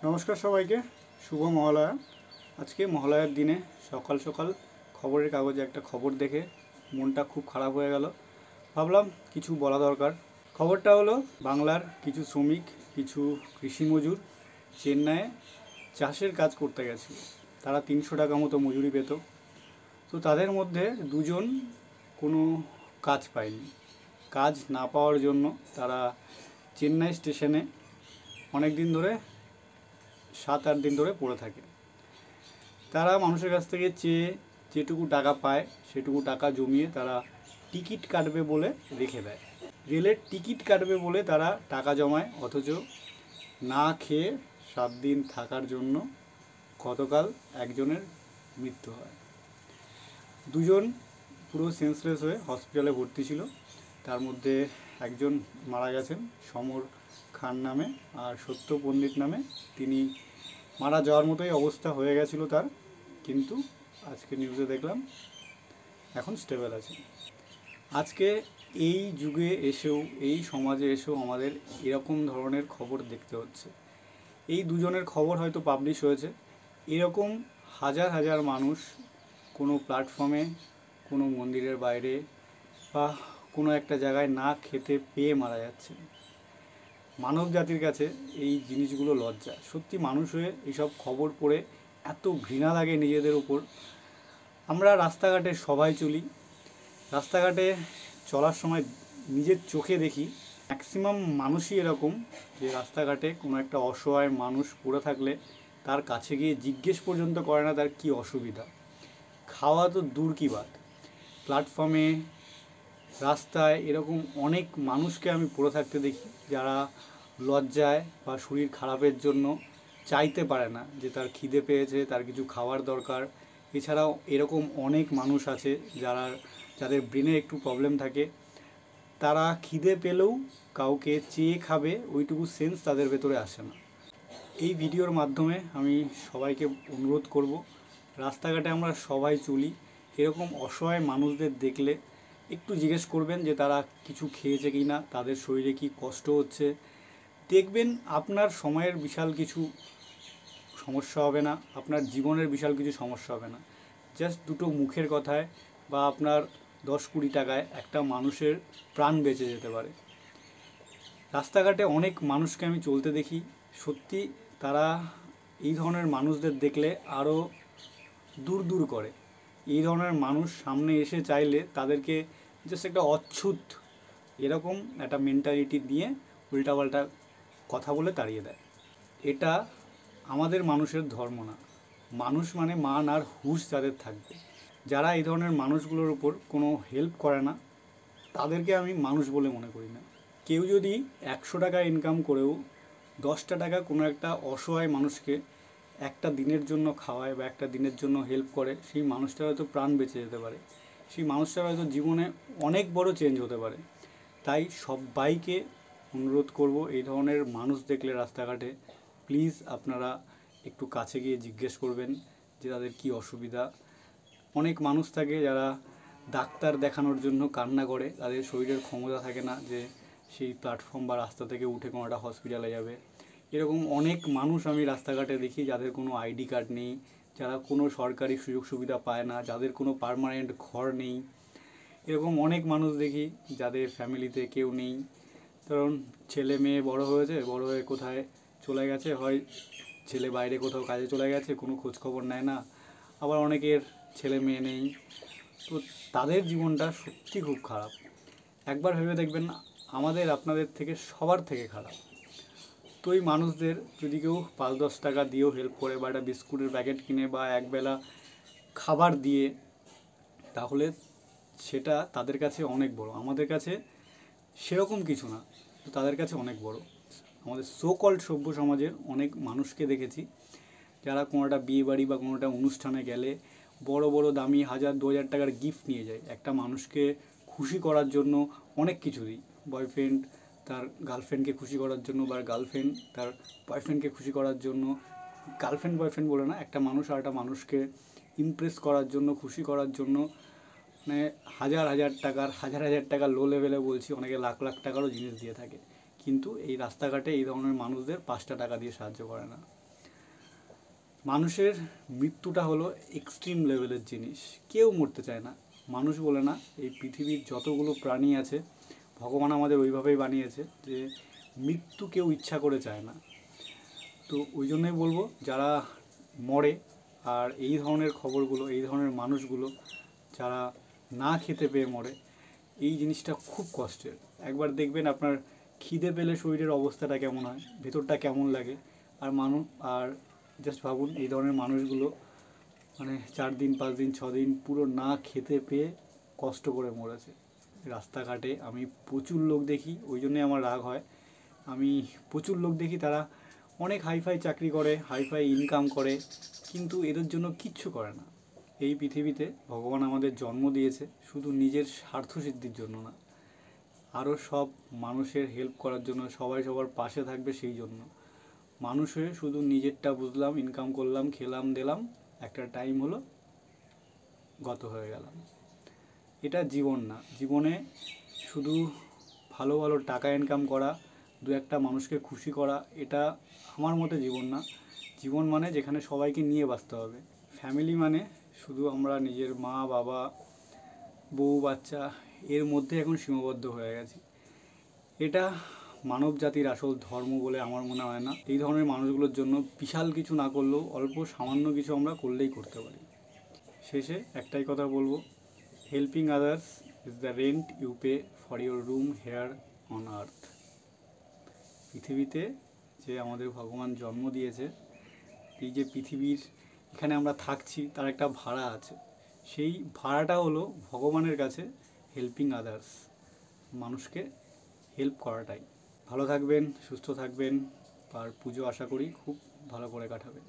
নমস্কার সবাইকে, শুভ মহালয়া। আজকে মহালয়ার দিনে সকাল সকাল খবরের কাগজে একটা খবর দেখে মনটা খুব খারাপ হয়ে গেল। ভাবলাম কিছু বলা দরকার। খবরটা হলো বাংলার কিছু শ্রমিক, কিছু কৃষি মজুর চেন্নাইয়ে চাষের কাজ করতে গেছিল। তারা 300 টাকা মতো মজুরি পেত। তো তাদের মধ্যে দুজন কোনো কাজ পায়নি। কাজ না পাওয়ার জন্য তারা চেন্নাই স্টেশনে অনেক দিন ধরে 7-8 দিন ধরে পড়ে থাকে। তারা মানুষের কাছ থেকে চেয়ে যেটুকু টাকা পায় সেটুকু টাকা জমিয়ে তারা টিকিট কাটবে বলে রেখে দেয়। রেলের টিকিট কাটবে বলে তারা টাকা জমায়, অথচ না খেয়ে 7 দিন থাকার জন্য গতকাল একজনের মৃত্যু হয়। দুজন পুরো সেন্সলেস হয়ে হসপিটালে ভর্তি ছিল। তার মধ্যে একজন মারা গেছেন সমর খান নামে, আর সত্য পণ্ডিত নামে। তিনি মারা যাওয়ার মতোই অবস্থা হয়ে গেছিল তার, কিন্তু আজকে নিউজে দেখলাম এখন স্টেবল আছে। আজকে এই যুগে এসেও, এই সমাজে এসেও আমাদের এরকম ধরনের খবর দেখতে হচ্ছে। এই দুজনের খবর হয়তো পাবলিশ হয়েছে, এরকম হাজার হাজার মানুষ কোনো প্ল্যাটফর্মে, কোনো মন্দিরের বাইরে বা কোনো একটা জায়গায় না খেতে পেয়ে মারা যাচ্ছে। মানব জাতির কাছে এই জিনিসগুলো লজ্জা। সত্যি মানুষ হয়ে এইসব খবর পড়ে এত ঘৃণা লাগে নিজেদের উপর। আমরা রাস্তাঘাটে সবাই চলি, রাস্তাঘাটে চলার সময় নিজের চোখে দেখি ম্যাক্সিমাম মানুষই এরকম যে রাস্তাঘাটে কোনো একটা অসহায় মানুষ পড়ে থাকলে তার কাছে গিয়ে জিজ্ঞেস পর্যন্ত করে না তার কী অসুবিধা। খাওয়া তো দূর কি বাত, প্ল্যাটফর্মে, রাস্তায় এরকম অনেক মানুষকে আমি পড়ে থাকতে দেখি যারা লজ্জায় বা শরীর খারাপের জন্য চাইতে পারে না যে তার খিদে পেয়েছে, তার কিছু খাওয়ার দরকার। এছাড়াও এরকম অনেক মানুষ আছে যাদের ব্রেনে একটু প্রবলেম থাকে, তারা খিদে পেলেও কাউকে চেয়ে খাবে ওইটুকু সেন্স তাদের ভেতরে আসে না। এই ভিডিওর মাধ্যমে আমি সবাইকে অনুরোধ করব, রাস্তাঘাটে আমরা সবাই চলি, এরকম অসহায় মানুষদের দেখলে একটু জিজ্ঞেস করবেন যে তারা কিছু খেয়েছে কি না, তাদের শরীরে কি কষ্ট হচ্ছে। দেখবেন আপনার সময়ের বিশাল কিছু সমস্যা হবে না, আপনার জীবনের বিশাল কিছু সমস্যা হবে না। জাস্ট দুটো মুখের কথায় বা আপনার 10-20 টাকায় একটা মানুষের প্রাণ বেঁচে যেতে পারে। রাস্তাঘাটে অনেক মানুষকে আমি চলতে দেখি, সত্যি তারা এই ধরনের মানুষদের দেখলে আরও দূর দূর করে। এই ধরনের মানুষ সামনে এসে চাইলে তাদেরকে জাস্ট একটা অচ্ছুত এরকম একটা মেন্টালিটি দিয়ে উল্টাপাল্টা কথা বলে তাড়িয়ে দেয়। এটা আমাদের মানুষের ধর্ম না। মানুষ মানে মান আর হুঁশ যাদের থাকবে, যারা এই ধরনের মানুষগুলোর উপর কোনো হেল্প করে না, তাদেরকে আমি মানুষ বলে মনে করি না। কেউ যদি 100 টাকা ইনকাম করেও 10টা টাকা কোনো একটা অসহায় মানুষকে একটা দিনের জন্য খাওয়ায় বা একটা দিনের জন্য হেল্প করে, সেই মানুষটার হয়তো প্রাণ বেঁচে যেতে পারে, সেই মানুষটার হয়তো জীবনে অনেক বড় চেঞ্জ হতে পারে। তাই সবাইকে অনুরোধ করব, এই ধরনের মানুষ দেখলে রাস্তাঘাটে প্লিজ আপনারা একটু কাছে গিয়ে জিজ্ঞেস করবেন যে তাদের কী অসুবিধা। অনেক মানুষ থাকে যারা ডাক্তার দেখানোর জন্য কান্না করে, তাদের শরীরের ক্ষমতা থাকে না যে সেই প্ল্যাটফর্ম বা রাস্তা থেকে উঠে কোনো একটা হসপিটালে যাবে। এরকম অনেক মানুষ আমি রাস্তাঘাটে দেখি যাদের কোনো আইডি কার্ড নেই, যারা কোনো সরকারি সুযোগ সুবিধা পায় না, যাদের কোনো পার্মানেন্ট ঘর নেই। এরকম অনেক মানুষ দেখি যাদের ফ্যামিলিতে কেউ নেই, কারণ ছেলে মেয়ে বড় হয়েছে, বড় হয়ে কোথায় চলে গেছে, হয় ছেলে বাইরে কোথাও কাজে চলে গেছে, কোনো খোঁজখবর নেয় না। আবার অনেকের ছেলে মেয়ে নেই, তো তাদের জীবনটা সত্যি খুব খারাপ। একবার ভেবে দেখবেন আমাদের আপনাদের থেকে সবার থেকে খারাপ। তো এই মানুষদের যদি কেউ 5-10 টাকা দিয়েও হেল্প করে বা একটা বিস্কুটের প্যাকেট কিনে বা একবেলা খাবার দিয়ে, তাহলে সেটা তাদের কাছে অনেক বড়। আমাদের কাছে সেরকম কিছু না, তো তাদের কাছে অনেক বড়। আমাদের সো কল্ড সভ্য সমাজের অনেক মানুষকে দেখেছি যারা কোনো একটা বিয়ে বাড়ি বা কোনো একটা অনুষ্ঠানে গেলে বড় বড় দামি 1000-2000 টাকার গিফট নিয়ে যায় একটা মানুষকে খুশি করার জন্য। অনেক কিছু দিই, বয়ফ্রেন্ড তার গার্লফ্রেন্ডকে খুশি করার জন্য বা গার্লফ্রেন্ড তার বয়ফ্রেন্ডকে খুশি করার জন্য, গার্লফ্রেন্ড বয়ফ্রেন্ড বলে না, একটা মানুষ আর একটা মানুষকে ইমপ্রেস করার জন্য, খুশি করার জন্য, মানে হাজার হাজার টাকার, হাজার হাজার টাকা লো লেভেলে বলছি, অনেকে লাখ লাখ টাকারও জিনিস দিয়ে থাকে। কিন্তু এই রাস্তাঘাটে এই ধরনের মানুষদের 5টা টাকা দিয়ে সাহায্য করে না। মানুষের মৃত্যুটা হলো এক্সট্রিম লেভেলের জিনিস। কেউ মরতে চায় না, মানুষ বলে না, এই পৃথিবীর যতগুলো প্রাণী আছে ভগবান আমাদের ওইভাবেই বানিয়েছে যে মৃত্যু কেউ ইচ্ছা করে চায় না। তো ওই জন্যই বলবো, যারা মরে আর এই ধরনের খবরগুলো, এই ধরনের মানুষগুলো যারা না খেতে পেয়ে মরে, এই জিনিসটা খুব কষ্টের। একবার দেখবেন আপনার খিদে পেলে শরীরের অবস্থাটা কেমন হয়, ভেতরটা কেমন লাগে। আর জাস্ট ভাবুন এই ধরনের মানুষগুলো মানে 4 দিন 5 দিন 6 দিন পুরো না খেতে পেয়ে কষ্ট করে মরেছে। রাস্তাঘাটে আমি প্রচুর লোক দেখি, ওই জন্যে আমার রাগ হয়। আমি প্রচুর লোক দেখি তারা অনেক হাইফাই চাকরি করে, হাইফাই ইনকাম করে, কিন্তু এদের জন্য কিচ্ছু করে না। এই পৃথিবীতে ভগবান আমাদের জন্ম দিয়েছে শুধু নিজের স্বার্থসিদ্ধির জন্য না, আরও সব মানুষের হেল্প করার জন্য, সবাই সবার পাশে থাকবে সেই জন্য। মানুষ হয়ে শুধু নিজেরটা বুঝলাম, ইনকাম করলাম, খেলাম দিলাম, একটা টাইম হলো গত হয়ে গেলাম। এটা জীবন না। জীবনে শুধু ভালো ভালো টাকা ইনকাম করা, দু একটা মানুষকে খুশি করা, এটা আমার মতে জীবন না। জীবন মানে যেখানে সবাইকে নিয়ে বাঁচতে হবে। ফ্যামিলি মানে শুধু আমরা নিজের মা বাবা বউ বাচ্চা এর মধ্যে এখন সীমাবদ্ধ হয়ে গেছি। এটা মানব জাতির আসল ধর্ম বলে আমার মনে হয় না। এই ধরনের মানুষগুলোর জন্য বিশাল কিছু না করলেও অল্প সামান্য কিছু আমরা করলেই করতে পারি। শেষে একটাই কথা বলবো, helping others is the rent you pay for your room here on earth. পৃথিবীতে যে আমাদের ভগবান জন্ম দিয়েছে, এই যে পৃথিবীর এখানে আমরা থাকছি তার একটা ভাড়া আছে। সেই ভাড়াটা হলো ভগবানের কাছে হেল্পিং আদার্স, মানুষকে হেল্প করাটাই। ভালো থাকবেন, সুস্থ থাকবেন, আর পুজো আশা করি খুব ভালো করে কাটাবেন।